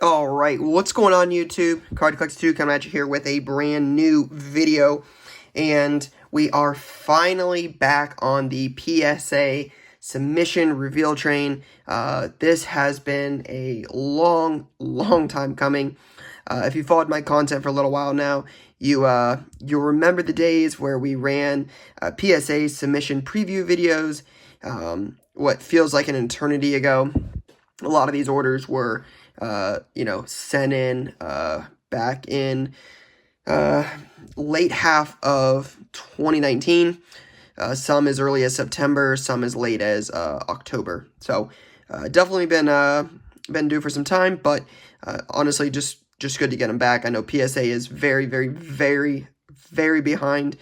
All right, what's going on, YouTube? Card Collector 2 coming at you here with a brand new video, and we are finally back on the PSA submission reveal train. This has been a long time coming. If you followed my content for a little while now, you'll remember the days where we ran PSA submission preview videos. What feels like an eternity ago. A lot of these orders were sent in back in late half of 2019. Some as early as September, some as late as October. So definitely been due for some time, but honestly, just good to get them back. I know PSA is very behind.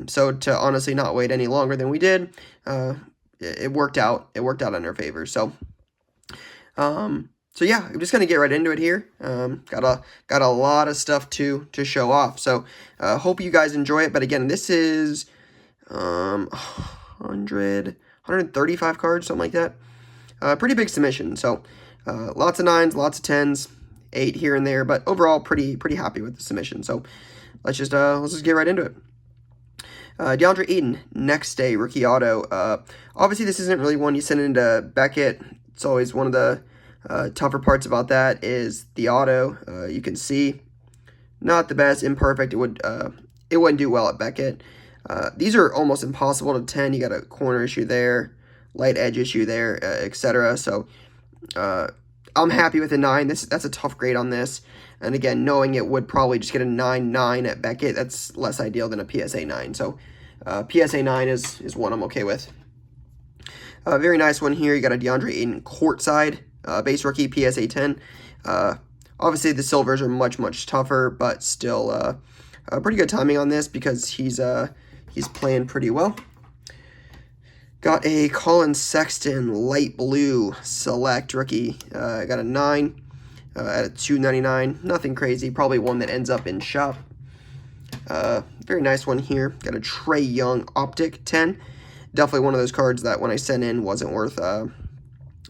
So to honestly not wait any longer than we did, it worked out. It worked out in our favor. So yeah, I'm just gonna get right into it here. Got a lot of stuff to show off. So hope you guys enjoy it. But again, this is 135 cards, something like that. Pretty big submission. So lots of 9s, lots of 10s, 8 here and there, but overall pretty happy with the submission. So let's just get right into it. DeAndre Ayton, next day rookie auto. Obviously, this isn't really one you send into Beckett. It's always one of the tougher parts about that is the auto. You can see not the best, imperfect. It wouldn't do well at Beckett. These are almost impossible to 10. You got a corner issue there, light edge issue there, etc. So I'm happy with a 9. That's a tough grade on this. And again, knowing it would probably just get a 9/9 at Beckett, that's less ideal than a PSA 9. So PSA 9 is one I'm okay with. Very nice one here. You got a DeAndre Ayton courtside base rookie PSA 10. Obviously, the silvers are much tougher, but still pretty good timing on this because he's playing pretty well. Got a Colin Sexton light blue select rookie. Got a 9 at a $2.99. Nothing crazy. Probably one that ends up in shop. Very nice one here. Got a Trae Young optic 10. Definitely one of those cards that when I sent in wasn't worth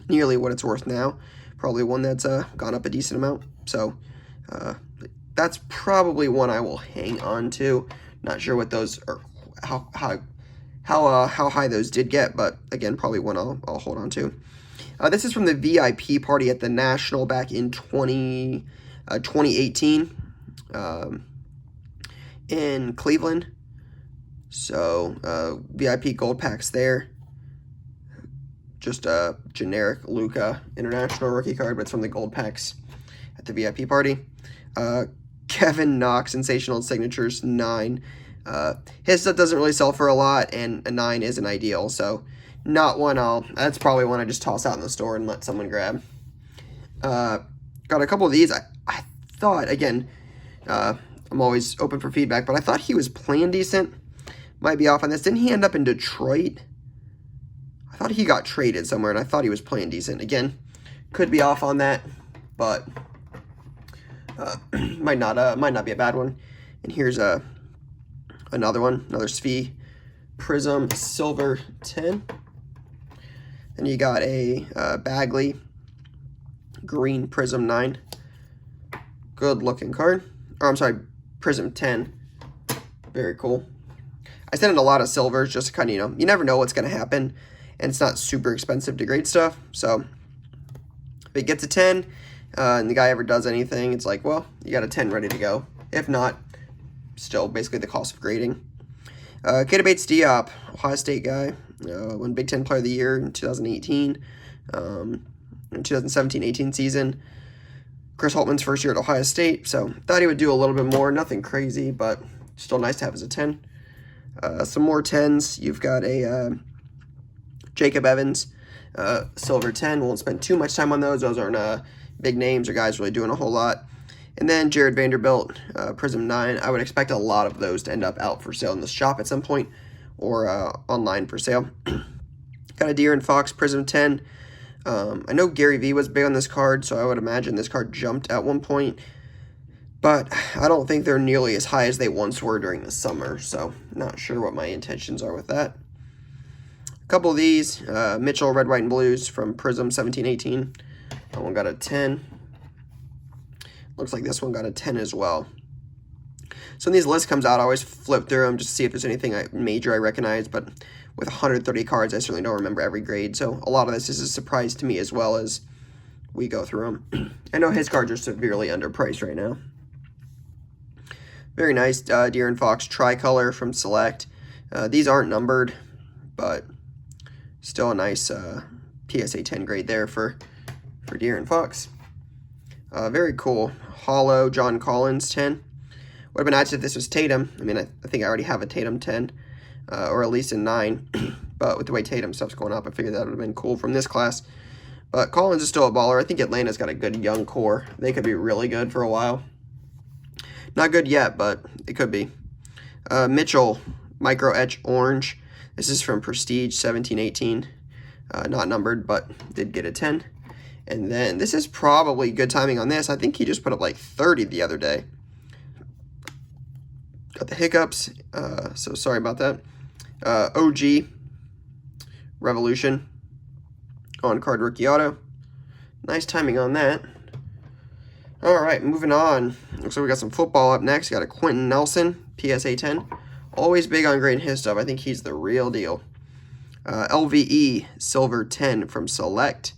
nearly what it's worth now. Probably one that's gone up a decent amount. So that's probably one I will hang on to. Not sure what those are, how high those did get, but again, probably one I'll hold on to. This is from the VIP party at the National back in 2018 in Cleveland. So VIP gold packs there. Just a generic Luka International rookie card, but it's from the gold packs at the VIP party. Kevin Knox, Sensational Signatures, 9. His stuff doesn't really sell for a lot, and a 9 isn't ideal, so not one that's probably one I just toss out in the store and let someone grab. Got a couple of these. I thought, again, I'm always open for feedback, but I thought he was playing decent. Might be off on this. Didn't he end up in Detroit? I thought he got traded somewhere, and I thought he was playing decent. Again, could be off on that, but might not be a bad one. And here's another one, another Svi Prism Silver 10. And you got a Bagley Green Prism 9. Good looking card. Or I'm sorry, Prism 10. Very cool. I sent in a lot of silvers just to kind of, you never know what's going to happen. And it's not super expensive to grade stuff. So if it gets a 10 and the guy ever does anything, it's like, well, you got a 10 ready to go. If not, still basically the cost of grading. Keita Bates-Diop, Ohio State guy. Won Big Ten Player of the Year in 2018. In 2017-18 season. Chris Holtman's first year at Ohio State. So thought he would do a little bit more. Nothing crazy, but still nice to have as a 10. Some more 10s. You've got a Jacob Evans, silver 10. Won't spend too much time on those. Those aren't big names or guys really doing a whole lot. And then Jared Vanderbilt, Prism 9. I would expect a lot of those to end up out for sale in the shop at some point or online for sale. Got a De'Aaron Fox Prism 10. I know Gary V was big on this card, so I would imagine this card jumped at one point. But I don't think they're nearly as high as they once were during the summer, so not sure what my intentions are with that. A couple of these, Mitchell Red, White, and Blues from Prism 17-18. That one got a 10. Looks like this one got a 10 as well. So when these lists comes out, I always flip through them just to see if there's anything major I recognize, but with 130 cards, I certainly don't remember every grade, so a lot of this is a surprise to me as well as we go through them. I know his cards are severely underpriced right now. Very nice De'Aaron Fox tricolor from Select. These aren't numbered, but still a nice PSA 10 grade there for De'Aaron Fox. Very cool. Hollow John Collins 10. Would have been nice if this was Tatum. I mean, I think I already have a Tatum 10, or at least a 9. But with the way Tatum stuff's going up, I figured that would have been cool from this class. But Collins is still a baller. I think Atlanta's got a good young core. They could be really good for a while. Not good yet, but it could be. Mitchell, Micro Etch Orange. This is from Prestige 1718. Not numbered, but did get a 10. And then this is probably good timing on this. I think he just put up like 30 the other day. Got the hiccups, so sorry about that. OG Revolution on card rookie auto. Nice timing on that. All right, moving on. Looks like we got some football up next. Got a Quentin Nelson, PSA 10. Always big on grading his stuff. I think he's the real deal. LVE Silver 10 from Select.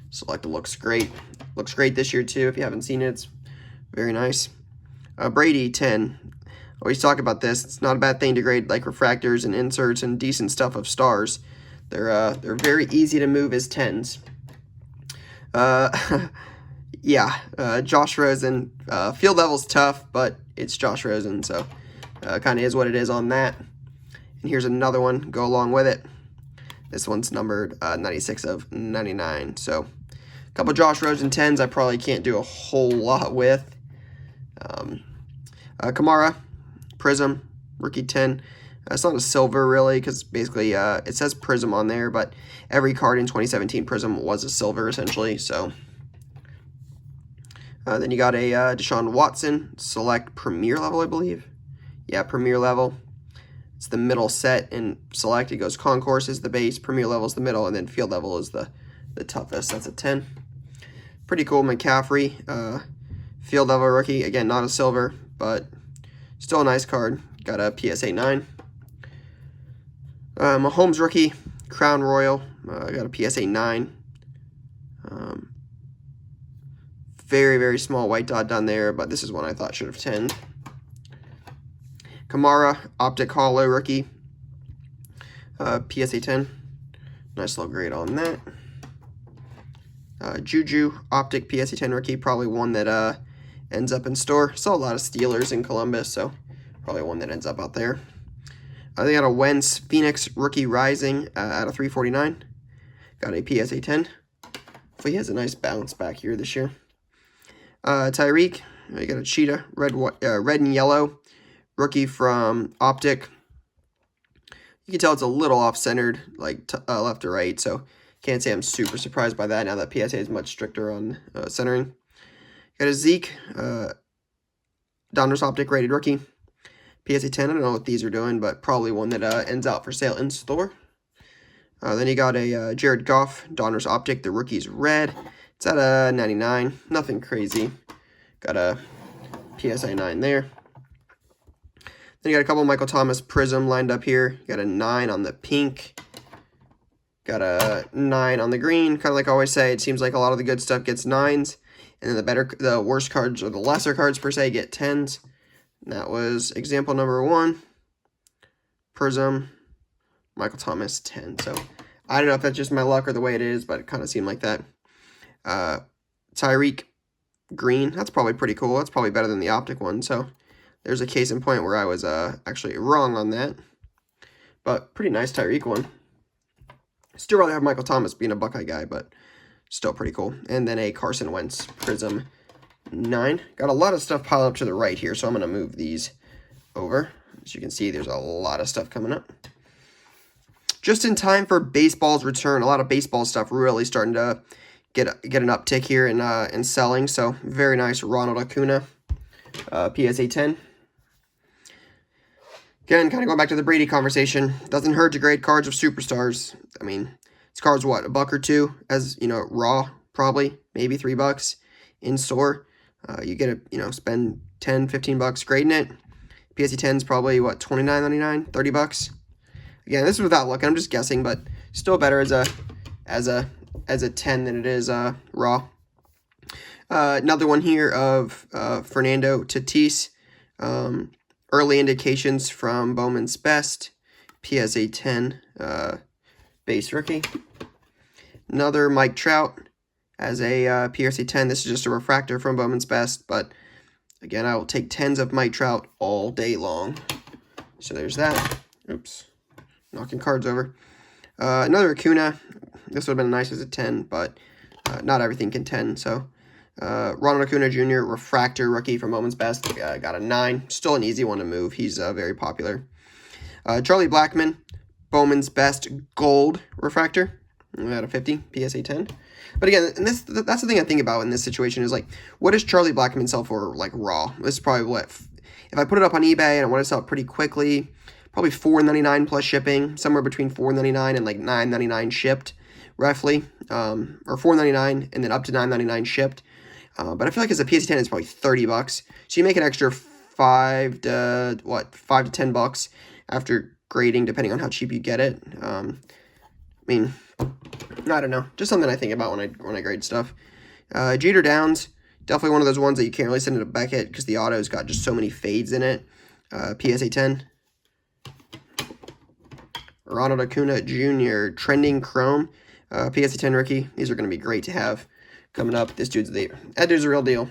Select looks great. Looks great this year too. If you haven't seen it, it's very nice. Brady 10. Always talk about this. It's not a bad thing to grade like refractors and inserts and decent stuff of stars. They're very easy to move as 10s. Yeah, Josh Rosen. Field level's tough, but it's Josh Rosen, so kind of is what it is on that. And here's another one. Go along with it. This one's numbered 96 of 99. So a couple Josh Rosen 10s I probably can't do a whole lot with. Kamara. Prism, rookie 10. It's not a silver really because basically it says Prism on there, but every card in 2017 Prism was a silver essentially. So then you got a Deshaun Watson Select Premier level, I believe. Yeah, Premier level. It's the middle set in Select. It goes Concourse is the base, Premier level is the middle, and then Field level is the toughest. That's a 10. Pretty cool. McCaffrey, Field level rookie. Again, not a silver, but still a nice card. Got a PSA 9. Mahomes rookie, Crown Royal. Got a PSA 9. Very, very small white dot down there, but this is one I thought should have 10. Kamara, Optic Hollow rookie. PSA 10. Nice little grade on that. Juju, Optic PSA 10 rookie. Probably one that ends up in store. Saw a lot of Steelers in Columbus, so probably one that ends up out there. They got a Wentz Phoenix Rookie Rising out of 349. Got a PSA 10. Hopefully he has a nice bounce back here this year. Tyreek, you got a Cheetah, red and yellow. Rookie from Optic. You can tell it's a little off-centered, like left to right, so can't say I'm super surprised by that now that PSA is much stricter on centering. Got a Zeke, Donruss Optic rated rookie. PSA 10, I don't know what these are doing, but probably one that ends out for sale in store. Then you got a Jared Goff, Donruss Optic, the rookie's red. It's at a 99, nothing crazy. Got a PSA 9 there. Then you got a couple Michael Thomas Prism lined up here. You got a 9 on the pink. Got a 9 on the green. Kind of like I always say, it seems like a lot of the good stuff gets 9s. And then the worst cards, or the lesser cards per se, get 10s. And that was example number 1. Prism, Michael Thomas, 10. So I don't know if that's just my luck or the way it is, but it kind of seemed like that. Tyreek, green. That's probably pretty cool. That's probably better than the Optic one. So there's a case in point where I was actually wrong on that. But pretty nice Tyreek one. Still rather have Michael Thomas being a Buckeye guy, but still pretty cool. And then a Carson Wentz Prism 9. Got a lot of stuff piled up to the right here, so I'm going to move these over. As you can see, there's a lot of stuff coming up. Just in time for baseball's return. A lot of baseball stuff really starting to get an uptick here in selling. So very nice Ronald Acuna, PSA 10. Again, kind of going back to the Brady conversation. Doesn't hurt to grade cards of superstars. I mean, this card's what, $1 or $2 as, you know, raw, probably, maybe $3 in store. You get spend 10, 15 bucks grading it. PSA 10 is probably, what, $29.99, 30 bucks. Again, this is without looking. I'm just guessing, but still better as a 10 than it is raw. Another one here of Fernando Tatis. Early indications from Bowman's Best. PSA 10 base rookie. Another Mike Trout as a PSA 10. This is just a refractor from Bowman's Best, but again, I will take 10s of Mike Trout all day long. So there's that. Oops. Knocking cards over. Another Acuna. This would have been nice as a 10, but not everything can 10. So Ronald Acuna Jr., refractor rookie from Bowman's Best. Got a 9. Still an easy one to move. He's very popular. Charlie Blackmon, Bowman's Best gold refractor. Out of 50, PSA 10. But again, and that's the thing I think about in this situation is, like, what does Charlie Blackmon sell for, like, raw? This is probably what, if I put it up on eBay and I want to sell it pretty quickly, probably $4.99 plus shipping, somewhere between $4.99 and like $9.99 shipped, roughly, or $4.99 and then up to $9.99 shipped. But I feel like as a PSA 10, it's probably 30 bucks. So you make an extra 5 to 10 bucks after grading, depending on how cheap you get it. I mean, I don't know. Just something I think about when I grade stuff. Jeter Downs, definitely one of those ones that you can't really send it to Beckett because the auto's got just so many fades in it. PSA 10. Ronald Acuna Jr. Trending Chrome. PSA 10 rookie. These are going to be great to have coming up. That dude's a real deal.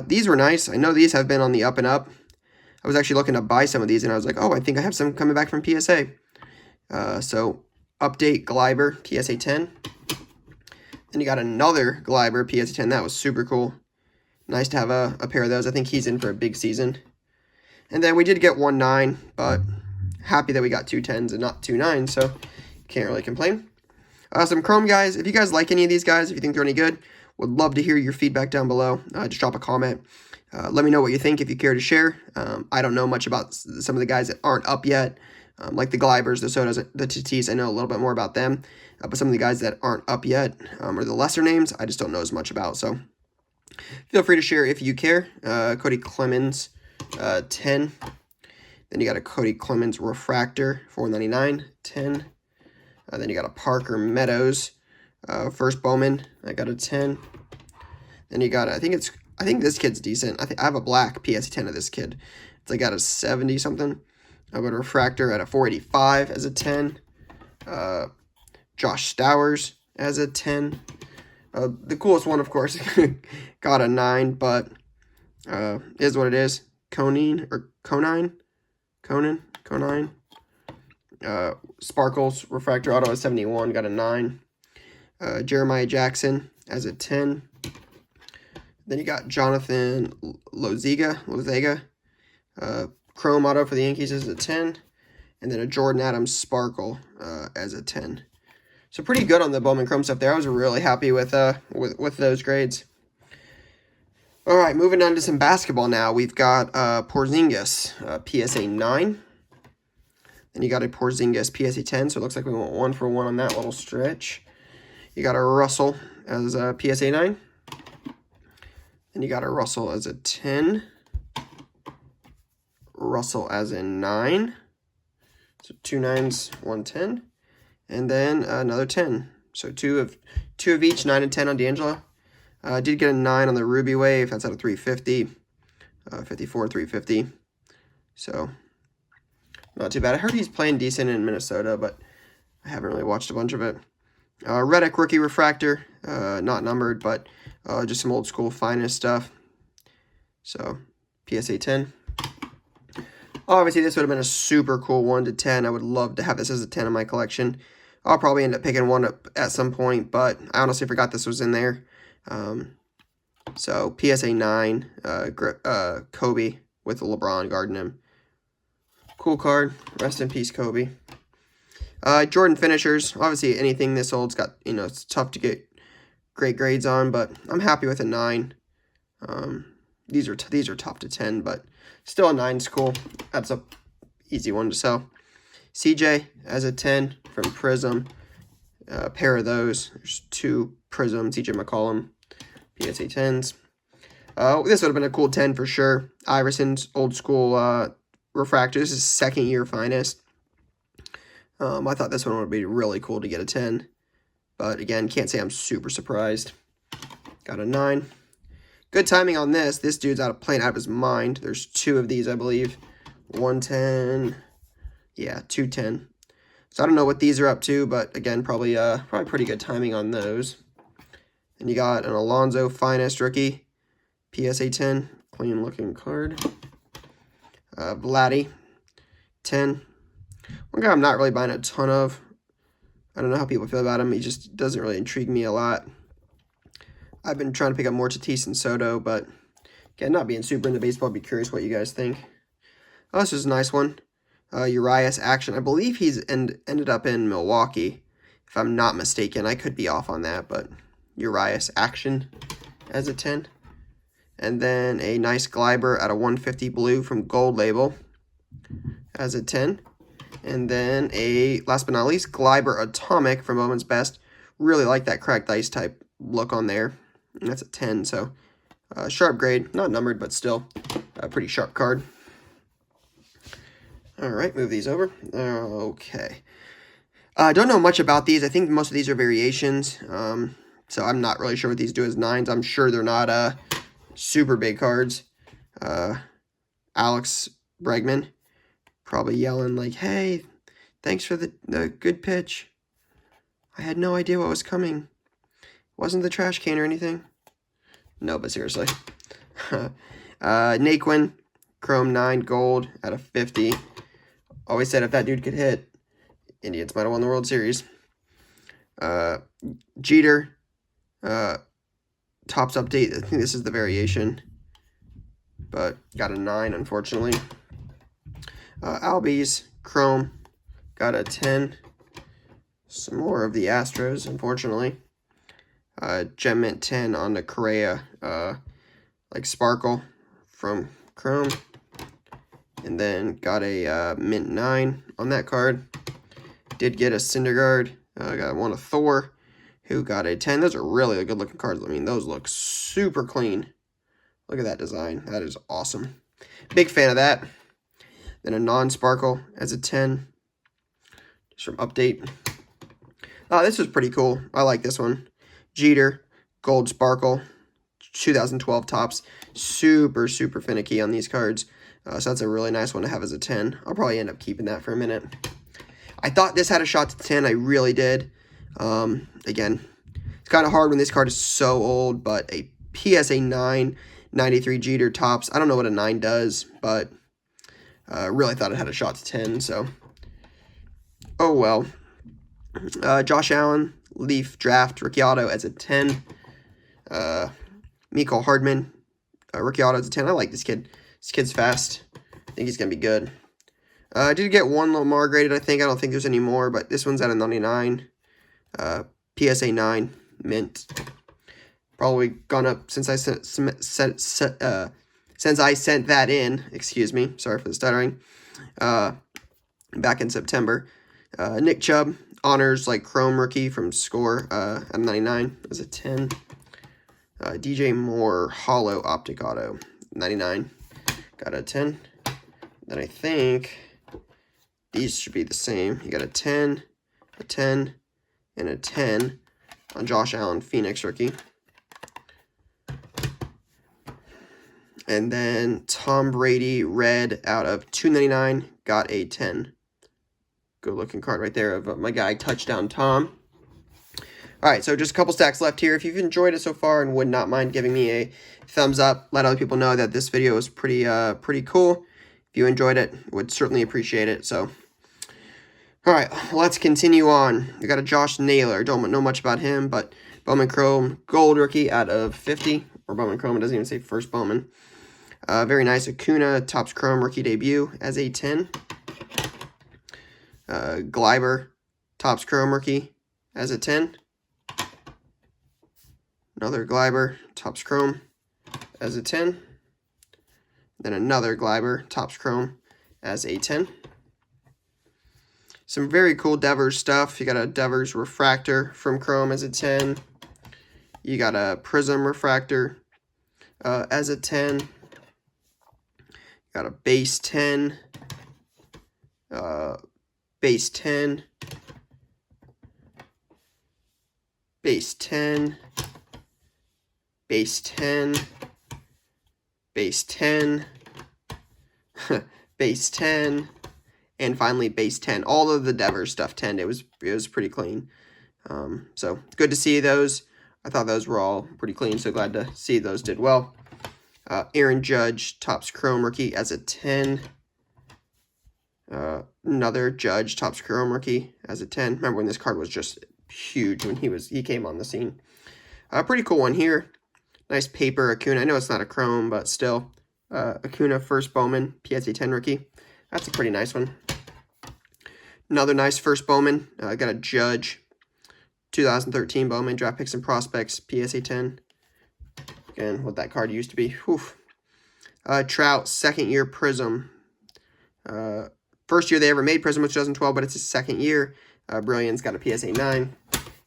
These were nice. I know these have been on the up and up. I was actually looking to buy some of these, and I was like, oh, I think I have some coming back from PSA. So, update Gleiber, PSA 10. Then you got another Gleiber, PSA 10. That was super cool. Nice to have a pair of those. I think he's in for a big season. And then we did get 1 9, but happy that we got 2 10s and not 2 9s, so can't really complain. Some Chrome guys. If you guys like any of these guys, if you think they're any good, would love to hear your feedback down below. Just drop a comment. Let me know what you think if you care to share. I don't know much about some of the guys that aren't up yet, like the Gleibers, the Sotos, the Tatis. I know a little bit more about them, but some of the guys that aren't up yet, or the lesser names, I just don't know as much about. So feel free to share if you care. Cody Clemens, 10. Then you got a Cody Clemens refractor, $4.99, 10. Then you got a Parker Meadows, first Bowman. I got a 10. Then you got I think this kid's decent. I have a black PSA 10 of this kid. It's like got a 70 something. I got a refractor at a 485 as a 10. Josh Stowers as a 10. The coolest one, of course, got a 9, but is what it is. Conine. Sparkles refractor auto at 71, got a 9. Jeremiah Jackson as a 10. Then you got Jonathan Lozega, Chrome auto for the Yankees as a 10, and then a Jordan Adams Sparkle as a 10. So pretty good on the Bowman Chrome stuff there. I was really happy with those grades. All right, moving on to some basketball now. We've got Porzingis, PSA 9. Then you got a Porzingis PSA 10, so it looks like we went 1 for 1 on that little stretch. You got a Russell as a PSA 9. Then you got a Russell as a 10. Russell as a 9. So 2 9s, 1 10. And then another 10. So two of each, 9 and 10 on D'Angelo. Did get a 9 on the Ruby Wave. That's out of 350. 54, 350. So not too bad. I heard he's playing decent in Minnesota, but I haven't really watched a bunch of it. Reddick rookie refractor, not numbered, but just some old school finest stuff. So PSA 10. Obviously, this would have been a super cool 1 to 10. I would love to have this as a 10 in my collection. I'll probably end up picking one up at some point, but I honestly forgot this was in there. So PSA 9, Kobe with the LeBron guarding him. Cool card. Rest in peace, Kobe. Jordan finishers. Obviously, anything this old's got, it's tough to get great grades on, but I'm happy with a 9. These are top to 10, but still a 9's cool. That's a easy one to sell. CJ as a 10 from Prism. A pair of those. There's 2 Prism CJ McCollum PSA 10s. This would have been a cool 10 for sure. Iverson's old school refractor. This is second year finest. I thought this one would be really cool to get a 10. But again, can't say I'm super surprised. Got a 9. Good timing on this. This dude's playing out of his mind. There's 2 of these, I believe. 110. Yeah, 210. So I don't know what these are up to, but again, probably pretty good timing on those. And you got an Alonso Finest rookie. PSA 10. Clean looking card. Vladdy. 10. One guy I'm not really buying a ton of. I don't know how people feel about him. He just doesn't really intrigue me a lot. I've been trying to pick up more Tatis and Soto, but again, not being super into baseball, I'd be curious what you guys think. Oh, this is a nice one. Urias Action. I believe he's ended up in Milwaukee, if I'm not mistaken. I could be off on that, but Urias Action as a 10. And then a nice Gleiber at a 150 blue from Gold Label as a 10. And then last but not least, Gleiber Atomic from Bowman's Best. Really like that cracked ice type look on there. And that's a 10, so sharp grade. Not numbered, but still a pretty sharp card. All right, move these over. Okay. I don't know much about these. I think most of these are variations. So I'm not really sure what these do as 9s. I'm sure they're not super big cards. Alex Bregman probably yelling like, "Hey, thanks for the good pitch. I had no idea what was coming. Wasn't the trash can or anything." No, but seriously. Naquin, Chrome 9 Gold at a 50. Always said if that dude could hit, Indians might have won the World Series. Jeter, Topps Update. I think this is the variation, but got a 9, unfortunately. Albies, Chrome, got a 10. Some more of the Astros, unfortunately. Gem Mint 10 on the Correa, like Sparkle from Chrome. And then got a Mint 9 on that card. Did get a Syndergaard. Got one of Thor, who got a 10. Those are really good looking cards. I mean, those look super clean. Look at that design. That is awesome. Big fan of that. Then a non-Sparkle as a 10. Just from Update. Oh, this was pretty cool. I like this one. Jeter, Gold Sparkle, 2012 Topps. Super, super finicky on these cards. So that's a really nice one to have as a 10. I'll probably end up keeping that for a minute. I thought this had a shot to 10. I really did. Again, it's kind of hard when this card is so old, but a PSA 9, 93 Jeter Topps. I don't know what a 9 does, but really thought it had a shot to 10. So, oh well. Josh Allen, Leaf Draft, rookie auto as a 10. Mecole Hardman, rookie auto as a 10. I like this kid. This kid's fast. I think he's going to be good. I did get one Lamar graded, I think. I don't think there's any more, but this one's at a 99. PSA 9, mint. Probably gone up since I sent that in. Excuse me. Sorry for the stuttering. Back in September. Nick Chubb, honors like Chrome rookie from Score at 99 as a 10. DJ Moore, hollow optic auto, 99. Got a 10. Then I think these should be the same. You got a 10, and a 10 on Josh Allen, Phoenix rookie. And then Tom Brady, red out of 299, got a 10. Good looking card right there of my guy, Touchdown Tom. All right, so just a couple stacks left here. If you've enjoyed it so far and would not mind giving me a thumbs up, let other people know that this video is pretty cool. If you enjoyed it, would certainly appreciate it. So, all right, let's continue on. We got a Josh Naylor. Don't know much about him, but Bowman Chrome Gold rookie out of 50. Or Bowman Chrome, it doesn't even say first Bowman. Very nice Acuna Topps Chrome rookie debut as a 10. Gleiber Topps Chrome rookie as a 10. Another Gleiber Topps Chrome as a 10. Then another Gleiber Topps Chrome as a 10. Some very cool Devers stuff. You got a Devers Refractor from Chrome as a 10. You got a Prism Refractor. as a 10. Got a base 10. Base 10. Base 10. Base 10. Base 10. Base 10. And finally base 10. All of the Devers stuff 10. It was pretty clean. So good to see those. I thought those were all pretty clean, so glad to see those did well. Aaron Judge, Topps Chrome rookie as a 10. Another Judge, Topps Chrome rookie as a 10. Remember when this card was just huge when he came on the scene. Pretty cool one here. Nice paper Acuna. I know it's not a Chrome, but still. Acuna first Bowman, PSA 10 rookie. That's a pretty nice one. Another nice first Bowman. Got a Judge, 2013 Bowman, Draft Picks and Prospects, PSA 10. Again, what that card used to be. Whew. Trout, second year Prism. First year they ever made Prism was 2012, but it's his second year. Brilliant's got a PSA 9.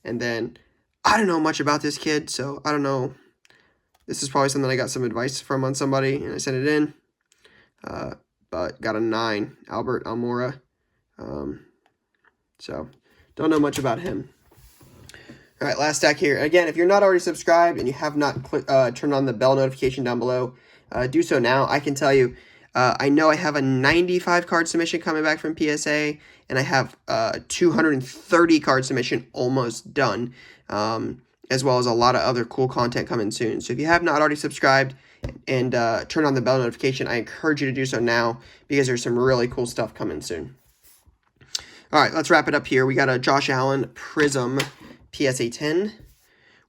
And then, I don't know much about this kid, so I don't know. This is probably something I got some advice from on somebody, and I sent it in. But got a 9, Albert Almora. So, don't know much about him. All right, last stack here. Again, if you're not already subscribed and you have not turned on the bell notification down below, do so now. I can tell you, I know I have a 95 card submission coming back from PSA, and I have 230 card submission almost done, as well as a lot of other cool content coming soon. So if you have not already subscribed and turned on the bell notification, I encourage you to do so now because there's some really cool stuff coming soon. All right, let's wrap it up here. We got a Josh Allen Prism PSA 10.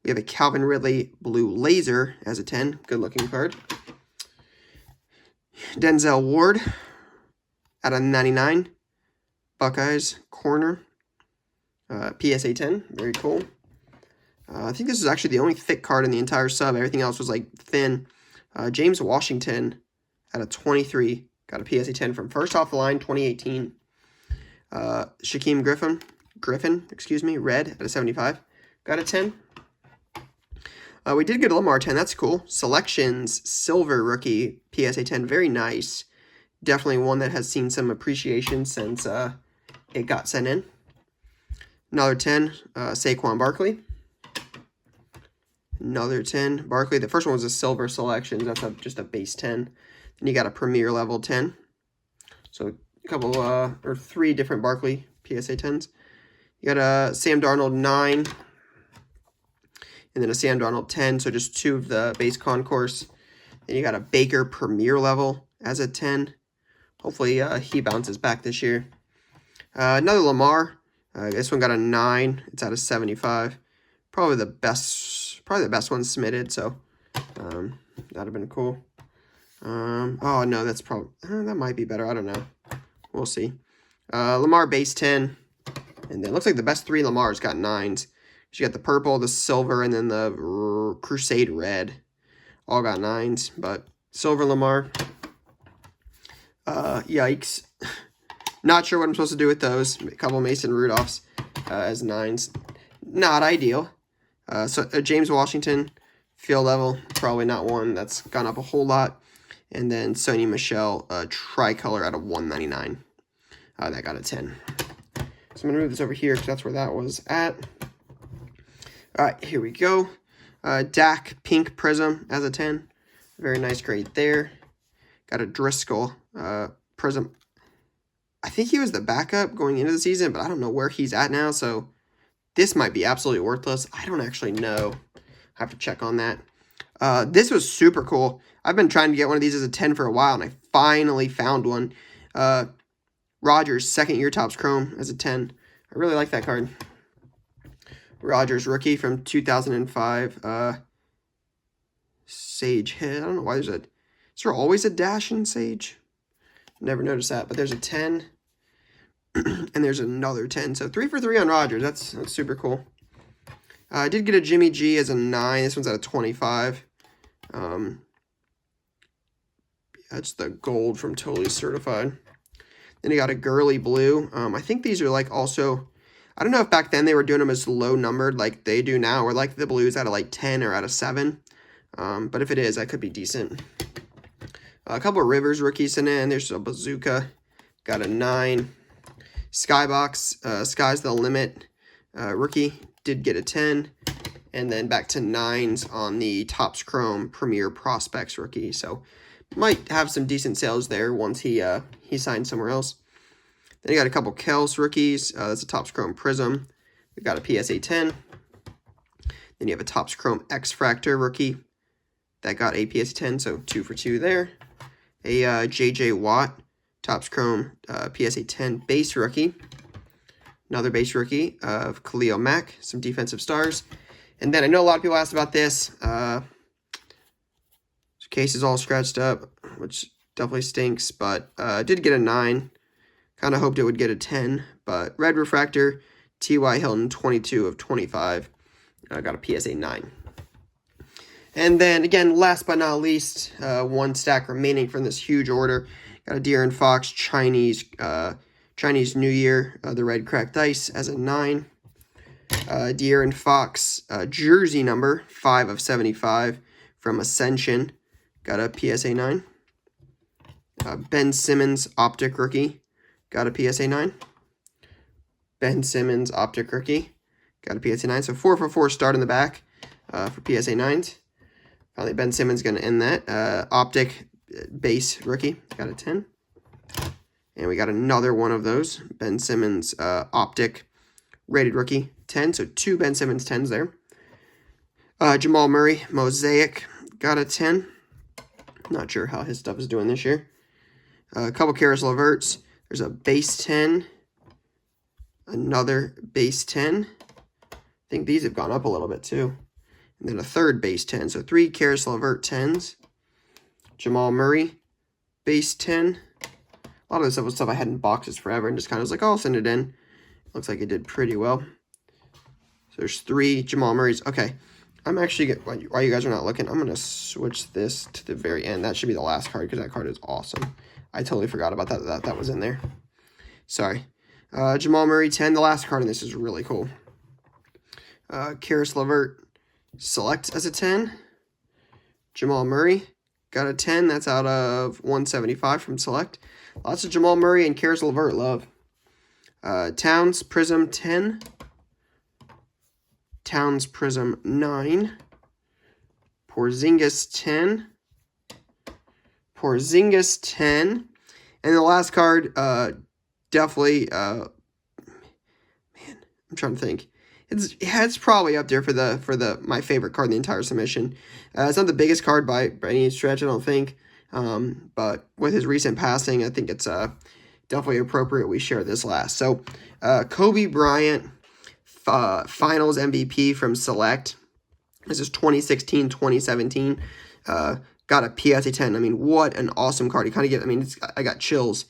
We have a Calvin Ridley Blue Laser as a 10. Good looking card. Denzel Ward at a 99. Buckeyes corner. PSA 10. Very cool. I think this is actually the only thick card in the entire sub. Everything else was like thin. James Washington at a 23. Got a PSA 10 from first off the line 2018. Shaquem Griffin, red at a 75. Got a 10. We did get a Lamar 10. That's cool. Selections, silver rookie, PSA 10. Very nice. Definitely one that has seen some appreciation since it got sent in. Another 10, Saquon Barkley. Another 10, Barkley. The first one was a silver selection. That's just a base 10. Then you got a premier level 10. So a couple, or 3 different Barkley PSA 10s. You got a Sam Darnold 9. And then a Sam Darnold 10. So just 2 of the base concourse. Then you got a Baker premier level as a 10. Hopefully he bounces back this year. Another Lamar. This one got a 9. It's out of 75. Probably the best one submitted. So that'd have been cool. Oh no, that's probably that might be better. I don't know. We'll see. Lamar base 10, and then it looks like the best 3 Lamars got 9s. You got the purple, the silver, and then the Crusade red. All got 9s, but silver Lamar. Yikes. Not sure what I'm supposed to do with those. A couple Mason Rudolphs as 9s. Not ideal. So James Washington, field level, probably not one that's gone up a whole lot. And then Sony Michel, tricolor at a 199. That got a 10. So I'm going to move this over here because that's where that was at. All right, here we go. Dak Pink Prism as a 10. Very nice grade there. Got a Driscoll Prism. I think he was the backup going into the season, but I don't know where he's at now, so this might be absolutely worthless. I don't actually know. I have to check on that. This was super cool. I've been trying to get one of these as a 10 for a while, and I finally found one. Rodgers, second year Topps Chrome as a 10. I really like that card. Rodgers, rookie from 2005. Sage hit. I don't know why is there always a dash in Sage? Never noticed that, but there's a 10. And there's another 10. So 3 for 3 on Rodgers. That's super cool. I did get a Jimmy G as a 9. This one's at a 25. That's the gold from Totally Certified. Then you got a Gurley Blue. I think these are like also, I don't know if back then they were doing them as low numbered like they do now, or like the Blues out of like 10 or out of 7. But if it is, that could be decent. A couple of Rivers rookies in it, and there's a Bazooka. Got a 9. Skybox, Sky's the Limit rookie. Did get a 10. And then back to 9s on the Topps Chrome Premier Prospects rookie. So might have some decent sales there once he signed somewhere else. Then you got a couple Kels rookies. That's a Topps Chrome Prism. We've got a PSA 10. Then you have a Topps Chrome X-Fractor rookie. That got a PSA 10, so 2 for 2 there. A J.J. Watt, Topps Chrome PSA 10 base rookie. Another base rookie of Khalil Mack, some defensive stars. And then I know a lot of people asked about this. Case is all scratched up, which definitely stinks, but did get a 9. Kind of hoped it would get a 10, but Red Refractor, T.Y. Hilton, 22 of 25. Got a PSA 9. And then, again, last but not least, one stack remaining from this huge order. Got a De'Aaron Fox Chinese New Year, the red cracked ice as a 9. De'Aaron Fox jersey number, 5 of 75 from Ascension. Got a PSA 9. Ben Simmons Optic Rookie. Got a PSA 9. Ben Simmons Optic Rookie. Got a PSA 9. So 4 for 4 start in the back for PSA 9s. Finally, Ben Simmons going to end that. Optic base rookie. Got a 10. And we got another one of those. Ben Simmons Optic rated rookie 10. So 2 Ben Simmons 10s there. Jamal Murray Mosaic. Got a 10. Not sure how his stuff is doing this year. A couple Karis LeVerts. There's a base 10. Another base 10. I think these have gone up a little bit too. And then a third base 10. So 3 Karis LeVert 10s. Jamal Murray, base 10. A lot of this stuff was stuff I had in boxes forever and just kind of was like, oh, I'll send it in. Looks like it did pretty well. So there's 3 Jamal Murrays. Okay, I'm actually, while you guys are not looking, I'm going to switch this to the very end. That should be the last card because that card is awesome. I totally forgot about that was in there. Sorry. Jamal Murray 10. The last card in this is really cool. Karis LeVert. Select as a 10. Jamal Murray got a 10. That's out of 175 from Select. Lots of Jamal Murray and Karis LeVert love. Towns Prism 10. Towns Prism 9. Porzingis 10. Porzingis 10. And the last card, definitely, man, I'm trying to think. It's probably up there for my favorite card in the entire submission. It's not the biggest card by any stretch, I don't think. But with his recent passing, I think it's definitely appropriate we share this last. So, Kobe Bryant Finals MVP from Select. This is 2016-2017. Got a PSA 10. I mean, what an awesome card. You kind of get. I mean, I got chills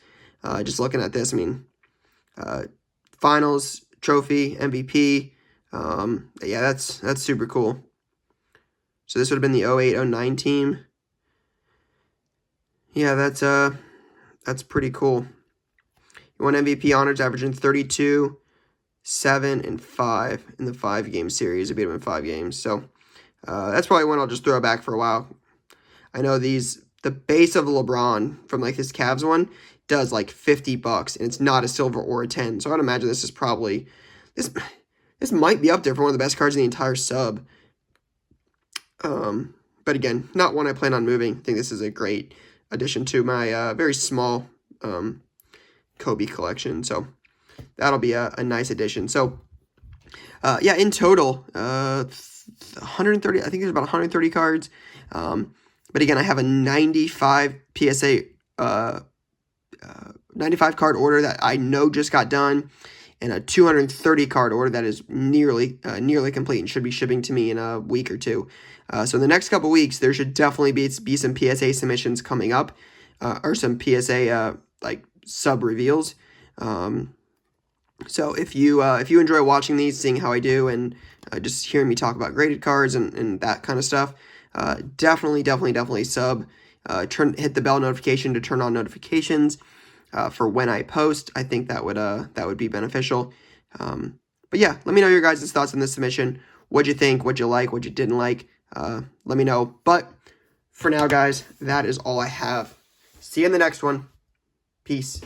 just looking at this. I mean, Finals trophy MVP. Yeah, that's super cool. So this would have been the 08-09 team. Yeah, that's pretty cool. He won MVP honors, averaging 32, 7, and 5 in the 5-game series. He beat him in 5 games. So that's probably one I'll just throw back for a while. I know the base of LeBron from like this Cavs one does like $50, and it's not a silver or a 10. So I'd imagine this is probably this might be up there for one of the best cards in the entire sub. But again, not one I plan on moving. I think this is a great addition to my very small Kobe collection. So that'll be a nice addition. So yeah, in total, 130. I think there's about 130 cards. But again, I have a 95 PSA 95 card order that I know just got done, and a 230 card order that is nearly complete and should be shipping to me in a week or two. So in the next couple weeks, there should definitely be some PSA submissions coming up, or some PSA like sub reveals. So if you enjoy watching these, seeing how I do, and just hearing me talk about graded cards and that kind of stuff, definitely sub. Hit the bell notification to turn on notifications for when I post. I think that would be beneficial. But yeah, let me know your guys' thoughts on this submission. What'd you think? What'd you like? What you didn't like? let me know. But for now, guys, that is all I have. See you in the next one. Peace.